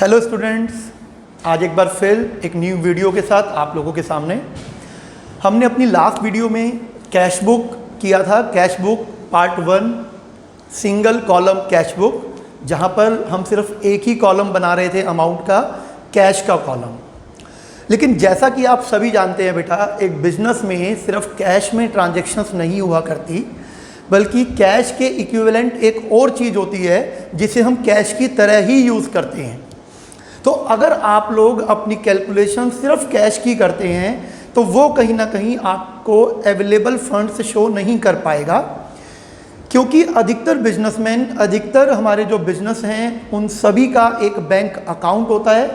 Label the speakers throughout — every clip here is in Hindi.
Speaker 1: हेलो स्टूडेंट्स, आज एक बार फिर एक न्यू वीडियो के साथ आप लोगों के सामने। हमने अपनी लास्ट वीडियो में कैश बुक किया था, cash book part 1 single column cash book, जहां पर हम सिर्फ एक ही कॉलम बना रहे थे अमाउंट का, कैश का कॉलम। लेकिन जैसा कि आप सभी जानते हैं बेटा, एक बिजनेस में सिर्फ कैश में ट्रांजैक्शंस नहीं हुआ करती, बल्कि कैश के इक्विवेलेंट एक और चीज़ होती है जिसे हम कैश की तरह ही यूज़ करते हैं। तो अगर आप लोग अपनी कैलकुलेशन सिर्फ कैश की करते हैं तो वो कहीं ना कहीं आपको अवेलेबल फंड्स शो नहीं कर पाएगा, क्योंकि अधिकतर बिजनेसमैन, अधिकतर हमारे जो बिजनेस हैं, उन सभी का एक बैंक अकाउंट होता है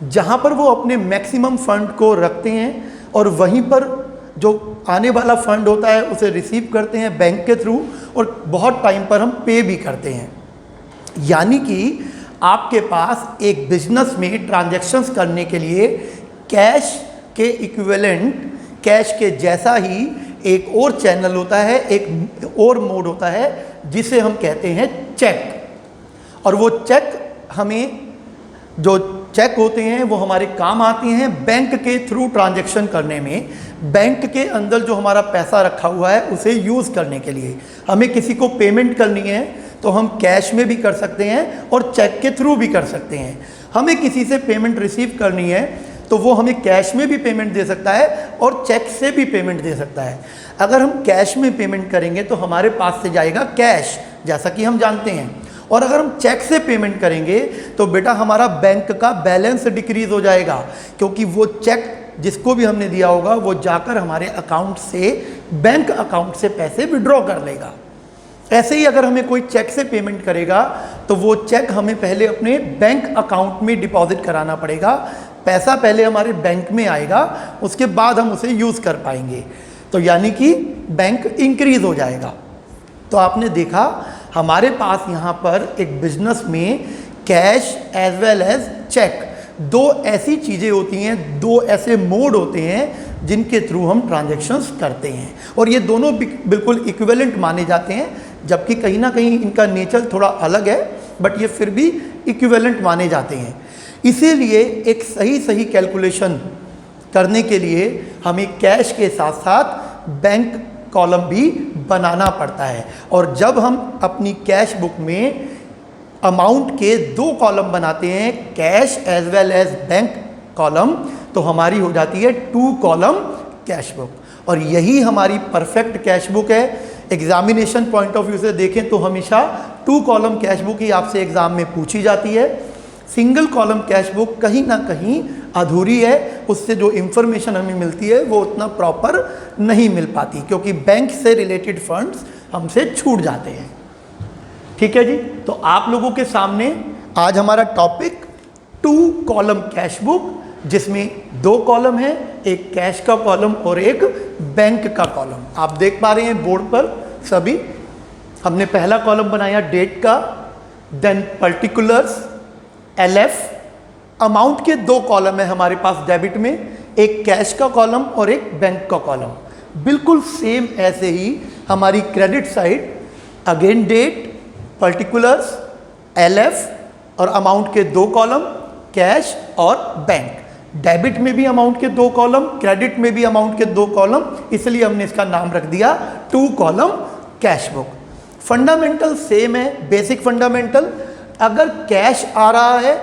Speaker 1: जहां पर वो अपने मैक्सिमम फंड को रखते हैं और वहीं पर जो आने वाला फंड होता है उसे रिसीव करते हैं बैंक के थ्रू, और बहुत टाइम पर हम पे भी करते हैं। यानी कि आपके पास एक बिजनेस में ट्रांजैक्शंस करने के लिए कैश के इक्विवेलेंट, कैश के जैसा ही एक और चैनल होता है, एक और मोड होता है जिसे हम कहते हैं चेक। और वो चेक, हमें जो चेक होते हैं वो हमारे काम आते हैं बैंक के थ्रू ट्रांजैक्शन करने में, बैंक के अंदर जो हमारा पैसा रखा हुआ है उसे यूज़ करने के लिए। हमें किसी को पेमेंट करनी है तो हम कैश में भी कर सकते हैं और चेक के थ्रू भी कर सकते हैं। हमें किसी से पेमेंट रिसीव करनी है तो वो हमें कैश में भी पेमेंट दे सकता है और चेक से भी पेमेंट दे सकता है। अगर हम कैश में पेमेंट करेंगे तो हमारे पास से जाएगा कैश, जैसा कि हम जानते हैं, और अगर हम चेक से पेमेंट करेंगे तो बेटा हमारा बैंक का बैलेंस डिक्रीज हो जाएगा, क्योंकि वो चेक जिसको भी हमने दिया होगा वो जाकर हमारे अकाउंट से, बैंक अकाउंट से पैसे विड्रॉ कर लेगा। ऐसे ही अगर हमें कोई चेक से पेमेंट करेगा तो वो चेक हमें पहले अपने बैंक अकाउंट में डिपॉजिट कराना पड़ेगा। पैसा पहले हमारे बैंक में आएगा, उसके बाद हम उसे यूज़ कर पाएंगे, तो यानी कि बैंक इंक्रीज हो जाएगा। तो आपने देखा हमारे पास यहाँ पर एक बिजनेस में cash as well as cheque, दो ऐसी चीज़ें होती हैं, दो ऐसे मोड होते हैं जिनके थ्रू हम ट्रांजैक्शंस करते हैं, और ये दोनों बिल्कुल इक्विवेलेंट माने जाते हैं, जबकि कहीं ना कहीं इनका नेचर थोड़ा अलग है, बट ये फिर भी इक्विवेलेंट माने जाते हैं। इसीलिए एक सही कैलकुलेशन करने के लिए हमें कैश के साथ साथ बैंक कॉलम भी बनाना पड़ता है। और जब हम अपनी कैश बुक में अमाउंट के दो कॉलम बनाते हैं, cash as well as bank column, तो हमारी हो जाती है 2 कॉलम कैश बुक, और यही हमारी परफेक्ट कैश बुक है। एग्जामिनेशन पॉइंट ऑफ व्यू से देखें तो हमेशा 2 कॉलम कैश बुक ही आपसे एग्जाम में पूछी जाती है। सिंगल कॉलम कैश बुक कहीं ना कहीं अधूरी है, उससे जो इंफॉर्मेशन हमें मिलती है वो उतना प्रॉपर नहीं मिल पाती, क्योंकि बैंक से रिलेटेड फंड्स हमसे छूट जाते हैं। ठीक है जी, तो आप लोगों के सामने आज हमारा टॉपिक 2 कॉलम कैश बुक, जिसमें 2 कॉलम है, एक कैश का कॉलम और एक बैंक का कॉलम। आप देख पा रहे हैं बोर्ड पर सभी। हमने पहला कॉलम बनाया डेट का, देन पर्टिकुलर्स, LF, अमाउंट के 2 कॉलम है हमारे पास डेबिट में, एक कैश का कॉलम और एक बैंक का कॉलम। बिल्कुल सेम ऐसे ही हमारी credit side, again date, particulars, LF और अमाउंट के 2 कॉलम, कैश और बैंक। डेबिट में भी अमाउंट के 2 कॉलम, क्रेडिट में भी अमाउंट के 2 कॉलम, इसलिए हमने इसका नाम रख दिया 2 column cash book. Fundamental same है, बेसिक फंडामेंटल। अगर कैश आ रहा है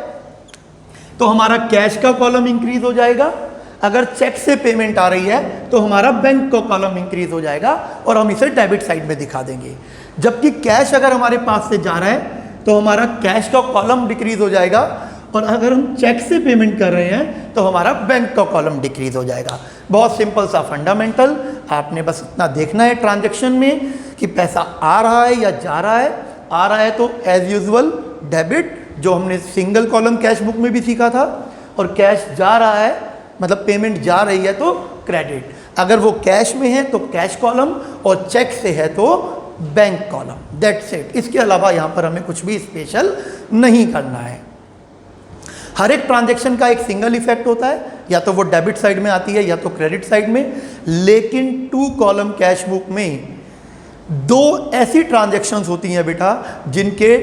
Speaker 1: तो हमारा कैश का कॉलम इंक्रीज हो जाएगा, अगर चेक से पेमेंट आ रही है तो हमारा बैंक का कॉलम इंक्रीज हो जाएगा, और हम इसे डेबिट साइड में दिखा देंगे। जबकि कैश अगर हमारे पास से जा रहा है तो हमारा कैश का कॉलम डिक्रीज हो जाएगा, और अगर हम चेक से पेमेंट कर रहे हैं तो हमारा बैंक का कॉलम डिक्रीज हो जाएगा। बहुत सिंपल सा फंडामेंटल, आपने बस इतना देखना है ट्रांजैक्शन में कि पैसा आ रहा है या जा रहा है। आ रहा है तो एज यूजुअल डेबिट, जो हमने सिंगल कॉलम कैश बुक में भी सीखा था, और कैश जा रहा है मतलब पेमेंट जा रही है तो क्रेडिट। अगर वो कैश में है तो कैश कॉलम, और चेक से है तो बैंक कॉलम। That's it. इसके अलावा यहाँ पर हमें कुछ भी स्पेशल नहीं करना है। हर एक ट्रांजैक्शन का एक सिंगल इफेक्ट होता है, या तो वो डेबिट साइड में आती है या तो क्रेडिट साइड में। लेकिन 2 कॉलम कैश बुक में 2 ऐसी ट्रांजैक्शंस होती हैं बेटा जिनके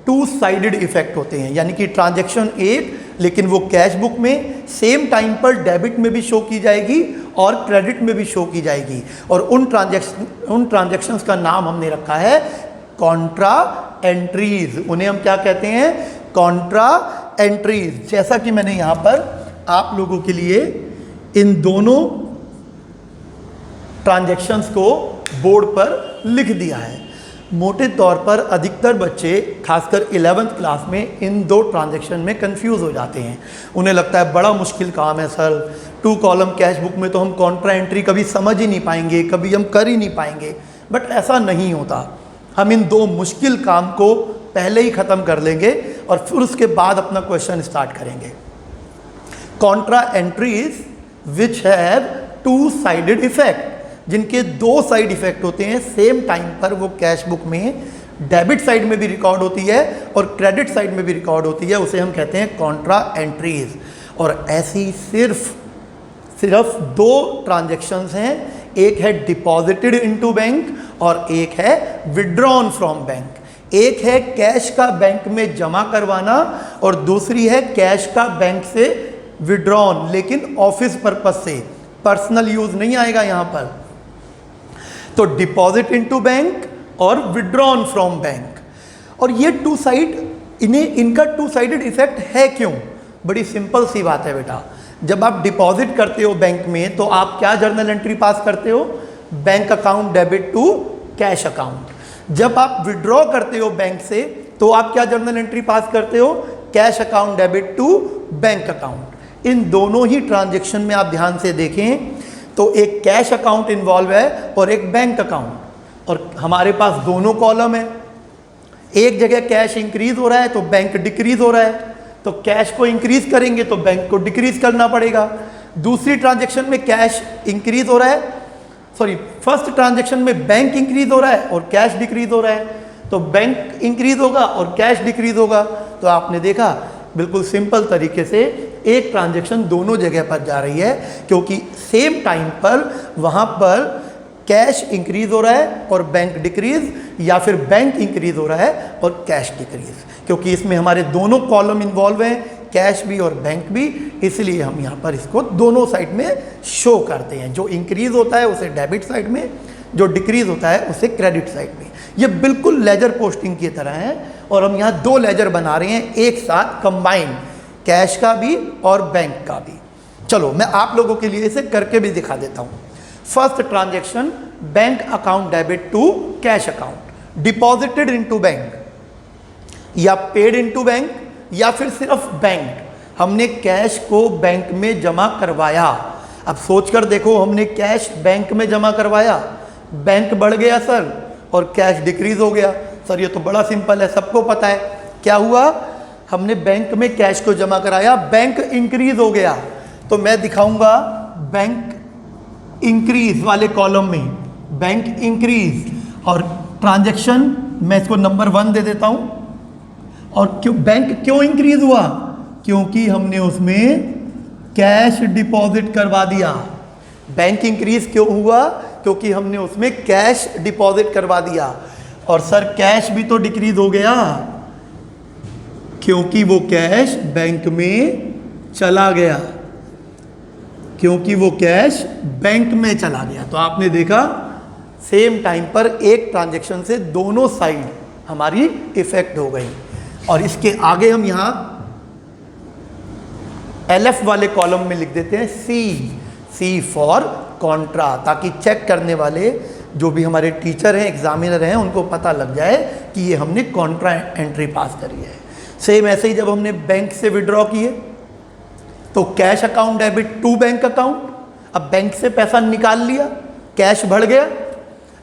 Speaker 1: टू साइडेड इफेक्ट होते हैं, यानी कि ट्रांजैक्शन एक, लेकिन वो कैश बुक में सेम टाइम पर डेबिट में भी शो की जाएगी और क्रेडिट में भी शो की जाएगी। और उन ट्रांजैक्शंस का नाम हमने रखा है कॉन्ट्रा एंट्रीज। उन्हें हम क्या कहते हैं? Contra entries. जैसा कि मैंने यहाँ पर आप लोगों के लिए इन दोनों ट्रांजैक्शंस को बोर्ड पर लिख दिया है। मोटे तौर पर अधिकतर बच्चे खासकर 11th क्लास में इन दो ट्रांजैक्शन में कंफ्यूज हो जाते हैं। उन्हें लगता है बड़ा मुश्किल काम है सर, 2 कॉलम कैश बुक में तो हम कॉन्ट्रा एंट्री कभी समझ ही नहीं पाएंगे, कभी हम कर ही नहीं पाएंगे। बट ऐसा नहीं होता। हम इन दो मुश्किल काम को पहले ही ख़त्म कर लेंगे और फिर उसके बाद अपना क्वेश्चन स्टार्ट करेंगे। Contra entries which have two sided effect, जिनके दो साइड इफेक्ट होते हैं, सेम टाइम पर वो कैश बुक में डेबिट साइड में भी रिकॉर्ड होती है और क्रेडिट साइड में भी रिकॉर्ड होती है, उसे हम कहते हैं कॉन्ट्रा एंट्रीज। और ऐसी सिर्फ दो ट्रांजैक्शंस हैं, एक है डिपॉजिटेड इनटू बैंक और एक है विड्रॉन फ्रॉम बैंक। एक है कैश का बैंक में जमा करवाना और दूसरी है कैश का बैंक से विड्रॉन, लेकिन ऑफिस पर्पस से, पर्सनल यूज नहीं आएगा यहां पर। तो डिपॉजिट इनटू बैंक और विड्रॉन फ्रॉम बैंक। और ये टू साइड, इनका टू साइडेड इफेक्ट है क्यों? बड़ी सिंपल सी बात है बेटा। जब आप डिपॉजिट करते हो बैंक में तो आप क्या जर्नल एंट्री पास करते हो? Bank account debit to cash account. जब आप विड्रॉ करते हो बैंक से तो आप क्या जर्नल एंट्री पास करते हो? Cash account debit to bank account. इन दोनों ही ट्रांजैक्शन में आप ध्यान से देखें तो एक कैश अकाउंट इन्वॉल्व है और एक बैंक अकाउंट, और हमारे पास दोनों कॉलम है। एक जगह कैश इंक्रीज हो रहा है तो बैंक डिक्रीज हो रहा है, तो कैश को इंक्रीज करेंगे तो बैंक को डिक्रीज करना पड़ेगा। दूसरी ट्रांजैक्शन में कैश इंक्रीज हो रहा है, फर्स्ट ट्रांजैक्शन में बैंक इंक्रीज हो रहा है और कैश डिक्रीज हो रहा है, तो बैंक इंक्रीज होगा और कैश डिक्रीज होगा। तो आपने देखा बिल्कुल सिंपल तरीके से एक ट्रांजैक्शन दोनों जगह पर जा रही है, क्योंकि सेम टाइम पर वहाँ पर कैश इंक्रीज हो रहा है और बैंक डिक्रीज, या फिर बैंक इंक्रीज हो रहा है और कैश डिक्रीज, क्योंकि इसमें हमारे दोनों कॉलम इन्वॉल्व हैं, कैश भी और बैंक भी। इसलिए हम यहाँ पर इसको दोनों साइड में शो करते हैं। जो इंक्रीज होता है उसे डेबिट साइड में, जो डिक्रीज होता है उसे क्रेडिट साइड में। ये बिल्कुल लेजर पोस्टिंग की तरह है और हम यहाँ दो लेजर बना रहे हैं एक साथ कंबाइन, कैश का भी और बैंक का भी। चलो मैं आप लोगों के लिए इसे करके भी दिखा देता हूँ। First transaction, bank account debit to cash account, deposited into bank या पेड इनटू बैंक या फिर सिर्फ बैंक। हमने कैश को बैंक में जमा करवाया। अब सोचकर देखो, हमने कैश बैंक में जमा करवाया, बैंक बढ़ गया सर और कैश डिक्रीज हो गया। सर ये तो बड़ा सिंपल है, सबको पता है। क्या हुआ? हमने बैंक में कैश को जमा कराया, बैंक इंक्रीज हो गया। तो मैं दिखाऊंगा बैंक इंक्रीज वाले कॉलम में, बैंक इंक्रीज, और ट्रांजैक्शन मैं इसको नंबर 1 दे देता हूं। और बैंक क्यों इंक्रीज हुआ? क्योंकि हमने उसमें कैश डिपॉजिट करवा दिया। बैंक इंक्रीज क्यों हुआ? क्योंकि हमने उसमें कैश डिपॉजिट करवा दिया। और सर कैश भी तो डिक्रीज हो गया क्योंकि वो कैश बैंक में चला गया, क्योंकि वो कैश बैंक में चला गया। तो आपने देखा सेम टाइम पर एक ट्रांजैक्शन से दोनों साइड हमारी इफेक्ट हो गई। और इसके आगे हम यहां LF वाले कॉलम में लिख देते हैं C फॉर कॉन्ट्रा, ताकि चेक करने वाले जो भी हमारे टीचर हैं, एग्जामिनर हैं, उनको पता लग जाए कि ये हमने कॉन्ट्रा एंट्री पास करी है। सेम ऐसे ही जब हमने बैंक से विड्रॉ किए तो cash account debit to bank account. अब बैंक से पैसा निकाल लिया, कैश बढ़ गया।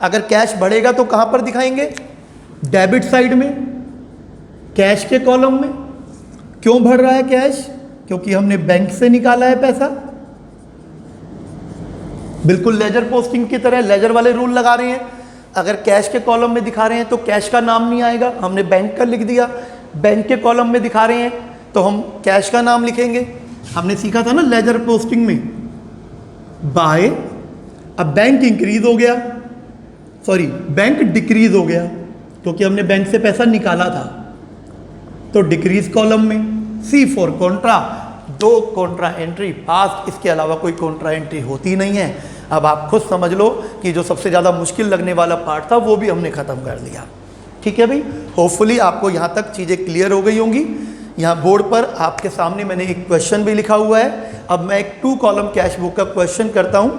Speaker 1: अगर कैश बढ़ेगा तो कहां पर दिखाएंगे? डेबिट साइड में, कैश के कॉलम में। क्यों बढ़ रहा है कैश? क्योंकि हमने बैंक से निकाला है पैसा। बिल्कुल लेजर पोस्टिंग की तरह लेजर वाले रूल लगा रहे हैं। अगर कैश के कॉलम में दिखा रहे हैं तो कैश का नाम नहीं आएगा, हमने बैंक का लिख दिया। बैंक के कॉलम में दिखा रहे हैं तो हम कैश का नाम लिखेंगे। हमने सीखा था ना लेजर पोस्टिंग में, बाय। अब बैंक इंक्रीज हो गया, बैंक डिक्रीज हो गया क्योंकि हमने बैंक से पैसा निकाला था। तो डिक्रीज कॉलम में, C4 कॉन्ट्रा, 2 कॉन्ट्रा एंट्री पास, इसके अलावा कोई कॉन्ट्रा एंट्री होती नहीं है। अब आप खुद समझ लो कि जो सबसे ज़्यादा मुश्किल लगने वाला पार्ट था वो भी हमने ख़त्म कर दिया। ठीक है भाई, होपफुली आपको यहाँ तक चीज़ें क्लियर हो गई होंगी। यहाँ बोर्ड पर आपके सामने मैंने एक क्वेश्चन भी लिखा हुआ है। अब मैं एक 2 कॉलम कैश बुक का क्वेश्चन करता हूँ,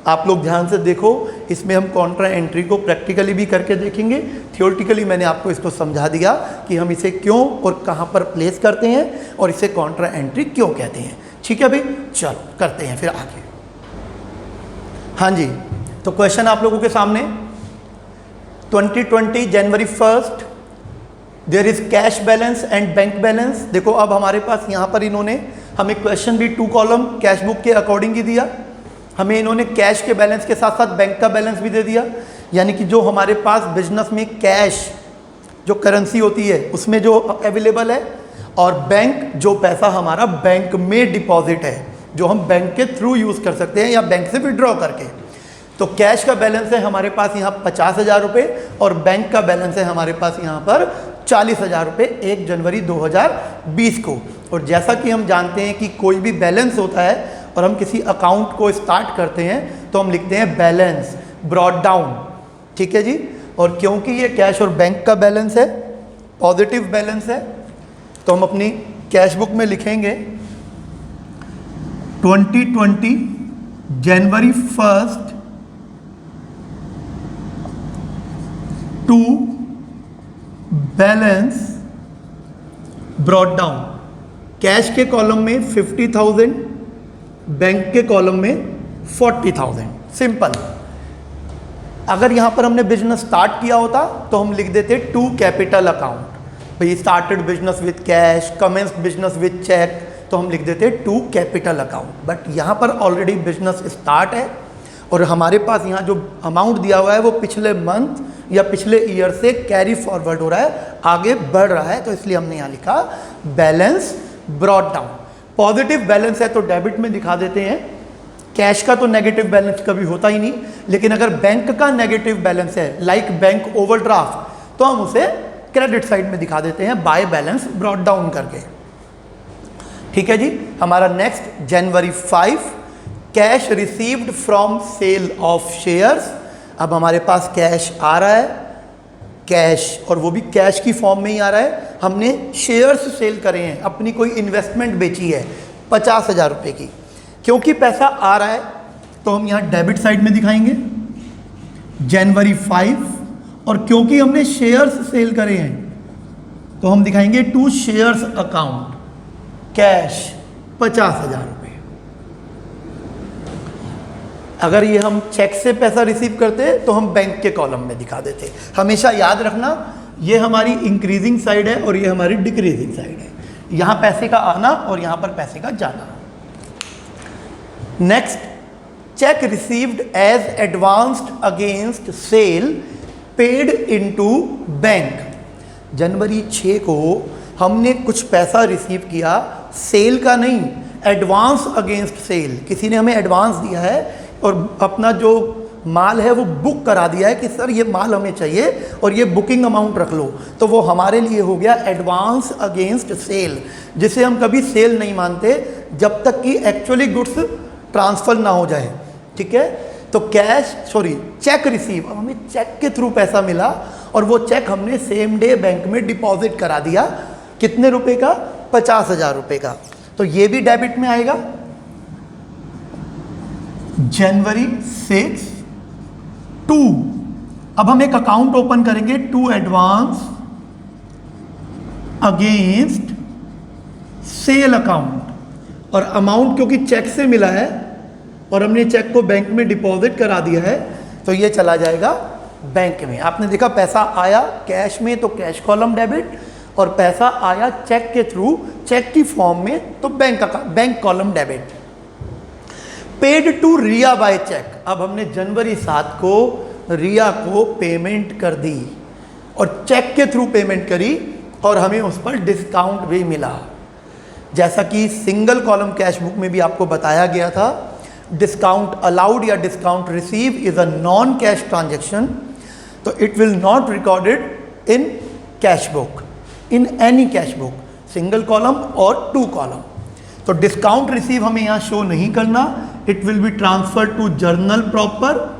Speaker 1: आप लोग ध्यान से देखो। इसमें हम कॉन्ट्रा एंट्री को प्रैक्टिकली भी करके देखेंगे, थियोरटिकली मैंने आपको इसको समझा दिया कि हम इसे क्यों और कहाँ पर प्लेस करते हैं और इसे कॉन्ट्रा एंट्री क्यों कहते हैं। ठीक है भाई, चलो करते हैं फिर आगे। हाँ जी, तो क्वेश्चन आप लोगों के सामने 2020 January 1 there is cash balance and bank balance. देखो अब हमारे पास यहाँ पर इन्होंने हमें क्वेश्चन भी 2 कॉलम कैश बुक के अकॉर्डिंग ही दिया। हमें इन्होंने कैश के बैलेंस के साथ साथ बैंक का बैलेंस भी दे दिया, यानी कि जो हमारे पास बिजनेस में कैश जो करेंसी होती है उसमें जो अवेलेबल है, और बैंक जो पैसा हमारा बैंक में डिपॉजिट है जो हम बैंक के थ्रू यूज़ कर सकते हैं या बैंक से विड्रॉ करके। तो कैश का बैलेंस है हमारे पास यहाँ 50,000 रुपये और बैंक का बैलेंस है हमारे पास यहाँ पर 40,000 रुपये 1 जनवरी 2020 को। और जैसा कि हम जानते हैं कि कोई भी बैलेंस होता है और हम किसी अकाउंट को स्टार्ट करते हैं तो हम लिखते हैं बैलेंस ब्रॉट डाउन। ठीक है जी, और क्योंकि ये कैश और बैंक का बैलेंस है, पॉजिटिव बैलेंस है, तो हम अपनी कैश बुक में लिखेंगे 2020 January 1 to balance brought down. Cash के कॉलम में 50,000, बैंक के कॉलम में 40,000। सिंपल। अगर यहाँ पर हमने बिजनेस स्टार्ट किया होता तो हम लिख देते टू कैपिटल अकाउंट। भाई started business with cash, commenced business with cheque, तो हम लिख देते टू कैपिटल अकाउंट। बट यहाँ पर ऑलरेडी बिजनेस स्टार्ट है और हमारे पास यहाँ जो अमाउंट दिया हुआ है वो पिछले मंथ या पिछले ईयर से कैरी फॉरवर्ड हो रहा है, आगे बढ़ रहा है, तो इसलिए हमने यहाँ लिखा balance brought down. Positive balance है तो डेबिट में दिखा देते हैं, कैश का तो नेगेटिव बैलेंस कभी होता ही नहीं, लेकिन अगर बैंक का नेगेटिव बैलेंस है लाइक बैंक ओवरड्राफ्ट तो हम उसे क्रेडिट साइड में दिखा देते हैं बाय बैलेंस ब्रॉट डाउन करके। ठीक है जी, हमारा next January 5 cash received from sale of shares. अब हमारे पास कैश आ रहा है, कैश, और वो भी कैश की फॉर्म में ही आ रहा है। हमने शेयर्स सेल करे हैं, अपनी कोई इन्वेस्टमेंट बेची है 50,000 रुपये की। क्योंकि पैसा आ रहा है तो हम यहाँ डेबिट साइड में दिखाएंगे जनवरी 5, और क्योंकि हमने शेयर्स सेल करे हैं तो हम दिखाएंगे टू शेयर्स अकाउंट कैश 50,000 रुपये। अगर ये हम चेक से पैसा रिसीव करते तो हम बैंक के कॉलम में दिखा देते। हमेशा याद रखना ये हमारी इंक्रीजिंग साइड है और ये हमारी डिक्रीजिंग साइड है, यहाँ पैसे का आना और यहाँ पर पैसे का जाना। Next, cheque received as advanced against sale paid into bank. जनवरी 6 को हमने कुछ पैसा रिसीव किया, सेल का नहीं, एडवांस अगेंस्ट सेल। किसी ने हमें एडवांस दिया है और अपना जो माल है वो बुक करा दिया है कि सर ये माल हमें चाहिए और ये बुकिंग अमाउंट रख लो, तो वो हमारे लिए हो गया एडवांस अगेंस्ट सेल, जिसे हम कभी सेल नहीं मानते जब तक कि एक्चुअली गुड्स ट्रांसफ़र ना हो जाए। ठीक है, तो चेक रिसीव, अब हमें चेक के थ्रू पैसा मिला और वो चेक हमने सेम डे बैंक में डिपॉजिट करा दिया। कितने रुपए का? 50,000 रुपये का। तो ये भी डेबिट में आएगा। जनवरी 6 टू, अब हम एक अकाउंट ओपन करेंगे to advance against sale account, और अमाउंट क्योंकि चेक से मिला है और हमने चेक को बैंक में डिपॉजिट करा दिया है तो ये चला जाएगा बैंक में। आपने देखा पैसा आया कैश में तो कैश कॉलम डेबिट, और पैसा आया चेक के थ्रू चेक की फॉर्म में तो bank column debit. Paid to Riya by cheque, अब हमने जनवरी 7 को रिया को पेमेंट कर दी और चेक के थ्रू पेमेंट करी और हमें उस पर डिस्काउंट भी मिला। जैसा कि सिंगल कॉलम कैश बुक में भी आपको बताया गया था, डिस्काउंट अलाउड या discount receive is a non cash transaction, तो it will not recorded in cash book. In any cash book, single column और 2 कॉलम। तो डिस्काउंट रिसीव हमें यहाँ शो नहीं करना, it will be transfer to journal proper.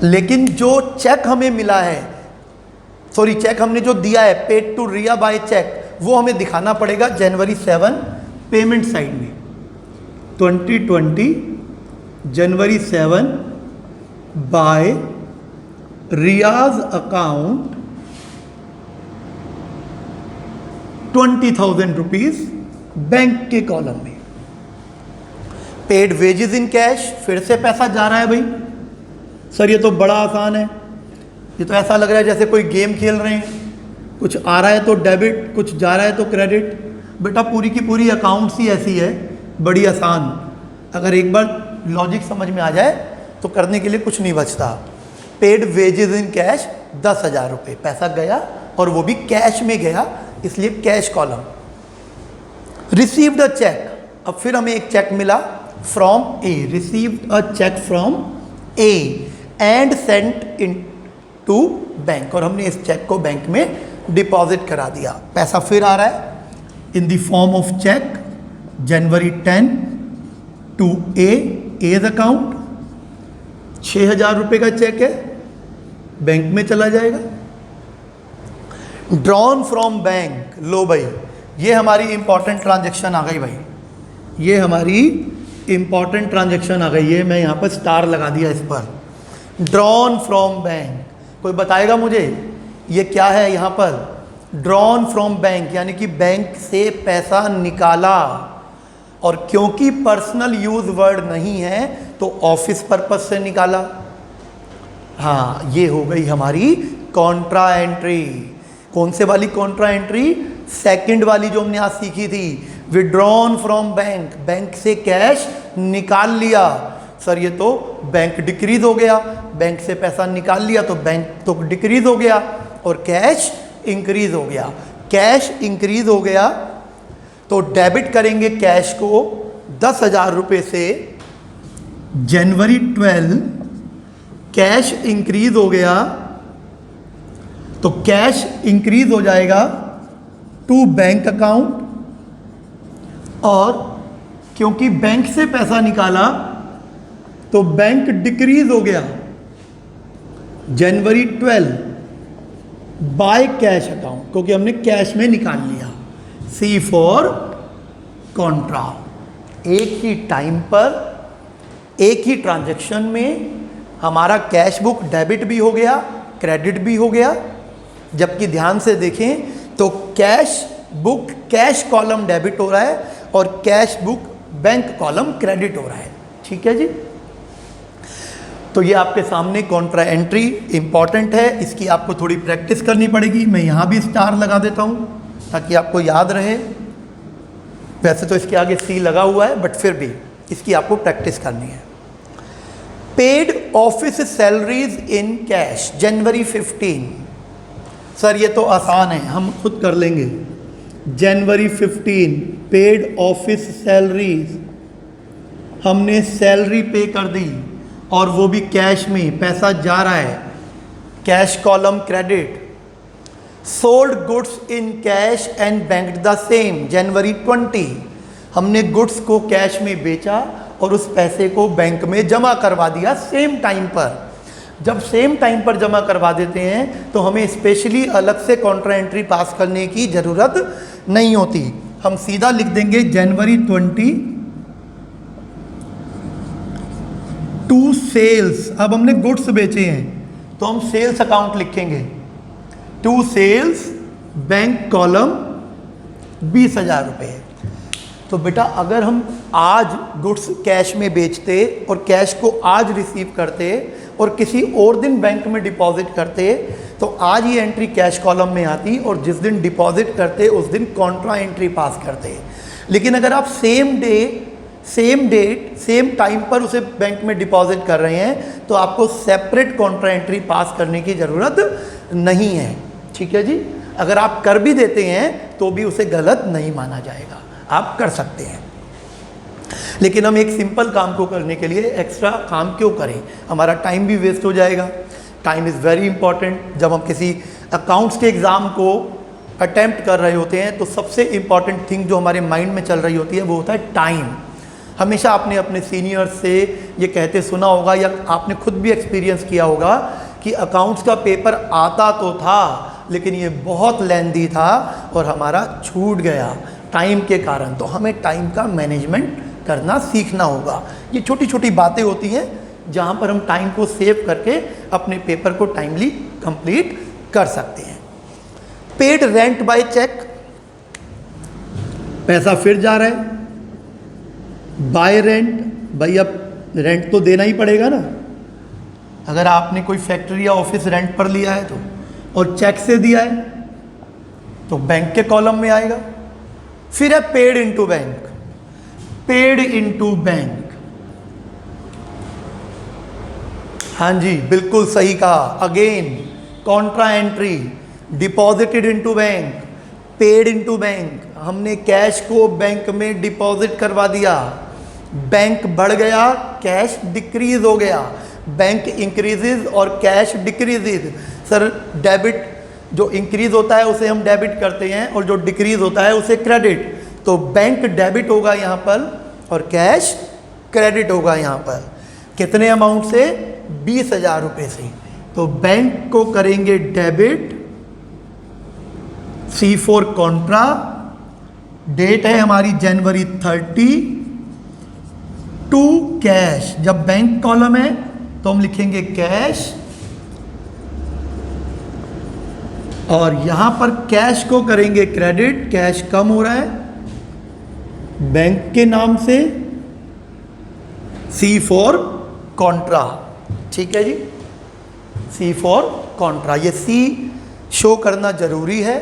Speaker 1: लेकिन जो चेक हमें मिला है, सॉरी चेक हमने जो दिया है paid to Riya by cheque, वो हमें दिखाना पड़ेगा जनवरी 7 पेमेंट साइड में। 2020 जनवरी 7 बाय रियाज अकाउंट 20,000 रुपीज बैंक के कॉलम में। पेड वेजेस इन कैश, फिर से पैसा जा रहा है भाई। सर ये तो बड़ा आसान है, ये तो ऐसा लग रहा है जैसे कोई गेम खेल रहे हैं, कुछ आ रहा है तो डेबिट, कुछ जा रहा है तो क्रेडिट। बेटा पूरी की पूरी अकाउंट्स ही ऐसी है, बड़ी आसान। अगर एक बार लॉजिक समझ में आ जाए तो करने के लिए कुछ नहीं बचता। पेड वेजेस इन कैश 10,000 रुपये पैसा गया, और वो भी कैश में गया, इसलिए cash column. Received a cheque, अब फिर हमें एक चेक मिला from A, received a cheque from A and sent into bank, और हमने इस चेक को बैंक में डिपॉजिट करा दिया। पैसा फिर आ रहा है in the form of cheque January 10 to A's account. 6,000 रुपये का चेक है, बैंक में चला जाएगा। ड्रॉन फ्रॉम बैंक, लो भाई ये हमारी इंपॉर्टेंट ट्रांजैक्शन आ गई भाई, ये हमारी इंपॉर्टेंट ट्रांजैक्शन आ गई। ये मैं यहाँ पर स्टार लगा दिया इस पर, ड्रॉन फ्रॉम बैंक। कोई बताएगा मुझे ये क्या है? यहाँ पर ड्रॉन फ्रॉम बैंक यानी कि बैंक से पैसा निकाला, और क्योंकि पर्सनल यूज वर्ड नहीं है तो ऑफिस पर्पस से निकाला। हाँ, ये हो गई हमारी कॉन्ट्रा एंट्री। कौन से वाली कॉन्ट्रा एंट्री? सेकंड वाली जो हमने आज सीखी थी, विड्रॉन फ्रॉम बैंक, बैंक से कैश निकाल लिया। सर ये तो बैंक डिक्रीज हो गया, बैंक से पैसा निकाल लिया तो बैंक तो डिक्रीज हो गया और कैश इंक्रीज हो गया। कैश इंक्रीज हो गया तो डेबिट करेंगे कैश को 10,000 रुपये से। जनवरी 12 कैश इंक्रीज हो गया तो कैश इंक्रीज हो जाएगा टू बैंक अकाउंट, और क्योंकि बैंक से पैसा निकाला तो बैंक डिक्रीज हो गया जनवरी 12 बाय कैश अकाउंट, क्योंकि हमने कैश में निकाल लिया। सी फॉर कॉन्ट्रा। एक ही टाइम पर एक ही ट्रांजैक्शन में हमारा कैश बुक डेबिट भी हो गया, क्रेडिट भी हो गया। जबकि ध्यान से देखें तो cash book cash column debit हो रहा है और cash book bank column credit हो रहा है। ठीक है जी। तो ये आपके सामने कॉन्ट्रा एंट्री इंपॉर्टेंट है, इसकी आपको थोड़ी प्रैक्टिस करनी पड़ेगी। मैं यहाँ भी स्टार लगा देता हूँ ताकि आपको याद रहे। वैसे तो इसके आगे सी लगा हुआ है बट फिर भी इसकी आपको प्रैक्टिस करनी है। Paid office salaries in cash January 15। Sir ये तो आसान है, हम खुद कर लेंगे। जनवरी 15 पेड ऑफिस सैलरीज, हमने सैलरी पे कर दी और वो भी कैश में, पैसा जा रहा है, cash column credit. Sold goods in cash and banked the same January 20, हमने गुड्स को कैश में बेचा और उस पैसे को बैंक में जमा करवा दिया सेम टाइम पर। जब सेम टाइम पर जमा करवा देते हैं तो हमें स्पेशली अलग से कॉन्ट्रा एंट्री पास करने की ज़रूरत नहीं होती। हम सीधा लिख देंगे जनवरी 20 टू सेल्स। अब हमने गुड्स बेचे हैं तो हम सेल्स अकाउंट लिखेंगे। टू सेल्स बैंक कॉलम 20,000 रुपये। तो बेटा अगर हम आज गुड्स कैश में बेचते और कैश को आज रिसीव करते और किसी और दिन बैंक में डिपॉजिट करते तो आज ये एंट्री कैश कॉलम में आती और जिस दिन डिपॉजिट करते उस दिन कॉन्ट्रा एंट्री पास करते। लेकिन अगर आप same day same date same time पर उसे बैंक में डिपॉजिट कर रहे हैं तो आपको सेपरेट कॉन्ट्रा एंट्री पास करने की ज़रूरत नहीं है। ठीक है जी। अगर आप कर भी देते हैं तो भी उसे गलत नहीं माना जाएगा, आप कर सकते हैं। लेकिन हम एक सिंपल काम को करने के लिए एक्स्ट्रा काम क्यों करें? हमारा टाइम भी वेस्ट हो जाएगा। Time is very important. जब हम किसी अकाउंट्स के एग्ज़ाम को अटेम्प्ट कर रहे होते हैं तो सबसे इम्पॉर्टेंट थिंग जो हमारे माइंड में चल रही होती है वो होता है टाइम। हमेशा आपने अपने सीनियर्स से ये कहते सुना होगा या आपने खुद भी एक्सपीरियंस किया होगा कि अकाउंट्स का पेपर आता तो था लेकिन ये बहुत लेंदी था और हमारा छूट गया टाइम के कारण। तो हमें टाइम का मैनेजमेंट करना सीखना होगा। ये छोटी छोटी बातें होती हैं जहाँ पर हम टाइम को सेव करके अपने पेपर को टाइमली कंप्लीट कर सकते हैं। पेड रेंट बाय चेक, पैसा फिर जा रहा है। बाय रेंट, भाई अब रेंट तो देना ही पड़ेगा ना। अगर आपने कोई फैक्ट्री या ऑफिस रेंट पर लिया है तो, और चेक से दिया है तो बैंक के कॉलम में आएगा। फिर है paid into bank, paid into bank, हाँ जी बिल्कुल सही कहा। Again Contra entry, deposited into bank, paid into bank. हमने कैश को बैंक में डिपॉजिट करवा दिया, बैंक बढ़ गया, कैश डिक्रीज हो गया। बैंक इंक्रीजेज और कैश डिक्रीजेज। सर डेबिट जो इंक्रीज होता है उसे हम डेबिट करते हैं और जो डिक्रीज होता है उसे क्रेडिट। तो बैंक डेबिट होगा यहाँ पर और कैश क्रेडिट होगा यहाँ पर। कितने अमाउंट से? 20,000 रुपये से। तो बैंक को करेंगे डेबिट, C4 कॉन्ट्रा, डेट है हमारी जनवरी 30, टू कैश। जब बैंक कॉलम है तो हम लिखेंगे कैश और यहां पर कैश को करेंगे क्रेडिट। कैश कम हो रहा है बैंक के नाम से, C4 कॉन्ट्रा। ठीक है जी, C4 कॉन्ट्रा। ये C शो करना जरूरी है,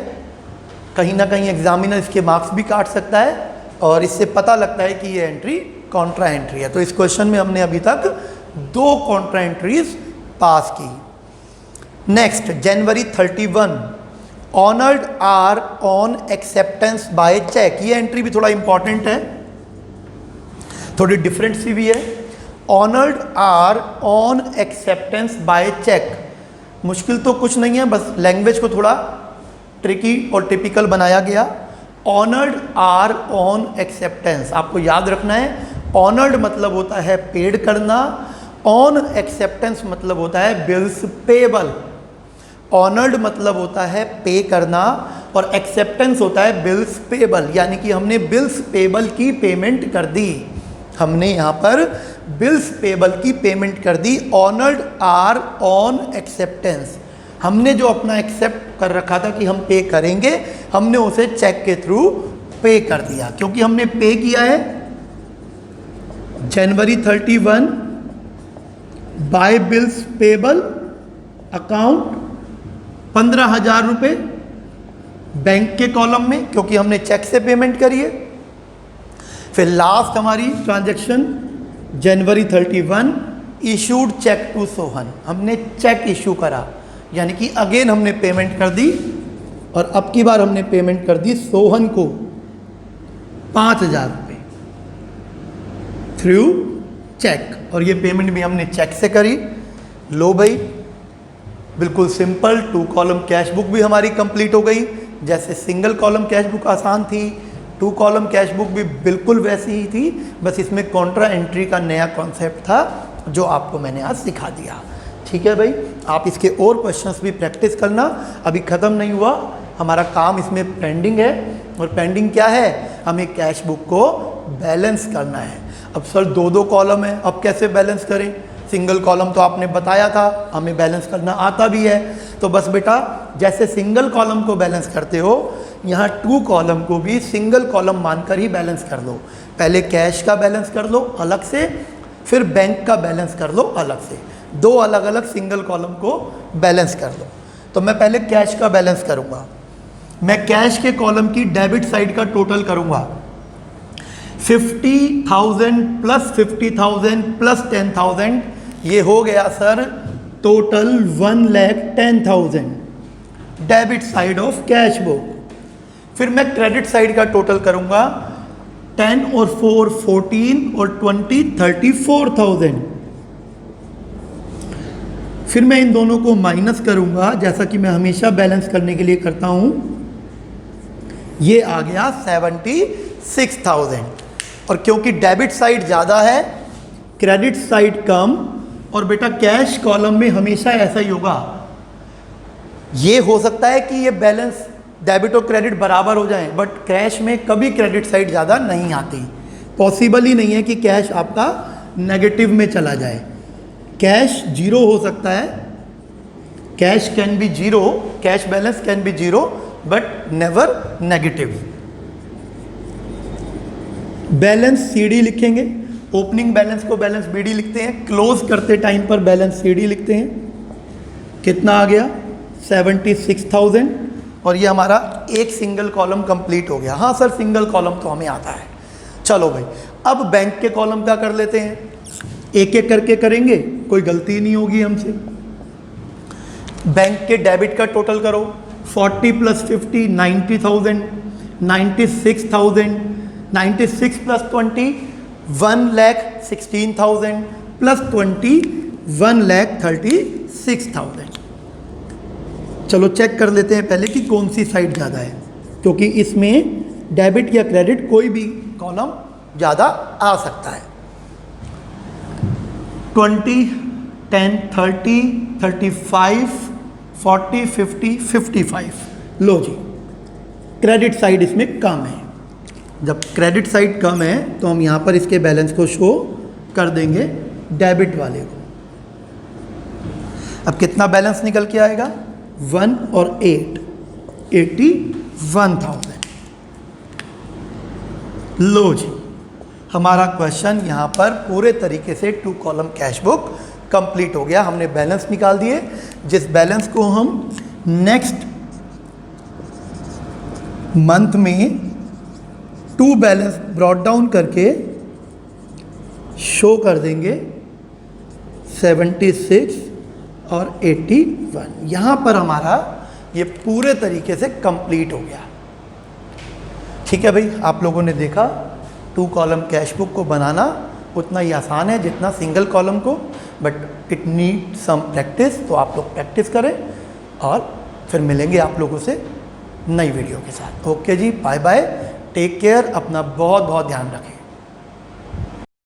Speaker 1: कहीं ना कहीं एग्जामिनर इसके मार्क्स भी काट सकता है और इससे पता लगता है कि ये एंट्री कॉन्ट्रा एंट्री है। तो इस क्वेश्चन में हमने अभी तक 2 कॉन्ट्रा एंट्रीज पास की। Next, January 31, honoured our own acceptance by cheque. ये एंट्री भी थोड़ा इंपॉर्टेंट है, थोड़ी डिफरेंट सी भी है। Honoured our own acceptance by cheque, मुश्किल तो कुछ नहीं है, बस लैंग्वेज को थोड़ा ट्रिकी और टिपिकल बनाया गया। ऑनर्ड आर ऑन एक्सेप्टेंस, आपको याद रखना है ऑनर्ड मतलब होता है पेड करना, ऑन एक्सेप्टेंस मतलब होता है बिल्स पेबल। ऑनर्ड मतलब होता है पे करना और एक्सेप्टेंस होता है बिल्स पेबल, यानी कि हमने बिल्स पेबल की पेमेंट कर दी। हमने यहाँ पर बिल्स पेबल की पेमेंट कर दी। ऑनर्ड आर ऑन एक्सेप्टेंस, हमने जो अपना एक्सेप्ट कर रखा था कि हम पे करेंगे, हमने उसे चेक के थ्रू पे कर दिया। क्योंकि हमने पे किया है जनवरी 31 बाय बिल्स पेबल अकाउंट 15,000 रुपये बैंक के कॉलम में, क्योंकि हमने चेक से पेमेंट करी है। फिर लास्ट हमारी transaction January 31, issued cheque to Sohan, हमने चेक इशू करा, यानी कि अगेन हमने पेमेंट कर दी और अब की बार हमने पेमेंट कर दी सोहन को 5,000 रुपये थ्रू चेक, और ये पेमेंट भी हमने चेक से करी। लो भाई, बिल्कुल सिंपल 2 कॉलम कैश बुक भी हमारी कंप्लीट हो गई। जैसे सिंगल कॉलम कैश बुक आसान थी, 2 कॉलम कैश बुक भी बिल्कुल वैसी ही थी, बस इसमें कॉन्ट्रा एंट्री का नया कॉन्सेप्ट था जो आपको मैंने आज सिखा दिया। ठीक है भाई, आप इसके और क्वेश्चंस भी प्रैक्टिस करना, अभी ख़त्म नहीं हुआ, हमारा काम इसमें पेंडिंग है। और पेंडिंग क्या है? हमें कैश बुक को बैलेंस करना है। अब सर 2-2 कॉलम है, अब कैसे बैलेंस करें? सिंगल कॉलम तो आपने बताया था, हमें बैलेंस करना आता भी है। तो बस बेटा, जैसे सिंगल कॉलम को बैलेंस करते हो, यहाँ 2 कॉलम को भी सिंगल कॉलम मानकर ही बैलेंस कर लो। पहले कैश का बैलेंस कर लो अलग से, फिर बैंक का बैलेंस कर लो अलग से। 2 अलग अलग सिंगल कॉलम को बैलेंस कर लो। तो मैं पहले कैश का बैलेंस करूँगा। मैं कैश के कॉलम की डेबिट साइड का टोटल करूँगा। 50,000 प्लस 50,000 प्लस 10,000, ये हो गया sir total 1,10,000 debit side of cash book. फिर मैं क्रेडिट साइड का टोटल करूंगा। 10 और 4 14 और 20 34,000। फिर मैं इन दोनों को माइनस करूंगा, जैसा कि मैं हमेशा बैलेंस करने के लिए करता हूं। ये आ गया 76,000, और क्योंकि डेबिट साइड ज़्यादा है, क्रेडिट साइड कम, और बेटा कैश कॉलम में हमेशा ऐसा ही होगा। ये हो सकता है कि ये बैलेंस डेबिट और क्रेडिट बराबर हो जाएं, बट कैश में कभी क्रेडिट साइड ज़्यादा नहीं आती। पॉसिबल ही नहीं है कि कैश आपका नेगेटिव में चला जाए। कैश जीरो हो सकता है, cash can be zero, cash balance can be zero, but never negative. Balance CD लिखेंगे, ओपनिंग बैलेंस को बैलेंस बीडी लिखते हैं, क्लोज करते टाइम पर बैलेंस सीडी लिखते हैं। कितना आ गया? 76,000, और ये हमारा एक सिंगल कॉलम कंप्लीट हो गया। हाँ सर, सिंगल कॉलम तो हमें आता है। चलो भाई, अब बैंक के कॉलम का कर लेते हैं, एक एक करके करेंगे, कोई गलती नहीं होगी हमसे। बैंक के डेबिट का टोटल करो, 40 + 50 90,000, 96,000, 96 + 20 1,16,000 + 20 1,36,000। चलो चेक कर लेते हैं पहले कि कौन सी साइड ज़्यादा है, क्योंकि इसमें डेबिट या क्रेडिट कोई भी कॉलम ज़्यादा आ सकता है। 20, 10, 30, 35, 40, 50, 55। लो जी, क्रेडिट साइड इसमें कम है। जब क्रेडिट साइड कम है तो हम यहाँ पर इसके बैलेंस को शो कर देंगे डेबिट वाले को। अब कितना बैलेंस निकल के आएगा? 1 और 8, 81,000। लो जी, हमारा क्वेश्चन यहाँ पर पूरे तरीके से 2 कॉलम कैश बुक कंप्लीट हो गया। हमने बैलेंस निकाल दिए, जिस बैलेंस को हम नेक्स्ट मंथ में 2 बैलेंस ब्रॉट डाउन करके शो कर देंगे 76 और 81। यहाँ पर हमारा ये पूरे तरीके से कंप्लीट हो गया। ठीक है भाई, आप लोगों ने देखा 2 कॉलम कैश बुक को बनाना उतना ही आसान है जितना सिंगल कॉलम को, but it need some practice. तो आप लोग प्रैक्टिस करें और फिर मिलेंगे आप लोगों से नई वीडियो के साथ। ओके जी, बाय बाय, टेक केयर, अपना बहुत बहुत ध्यान रखें।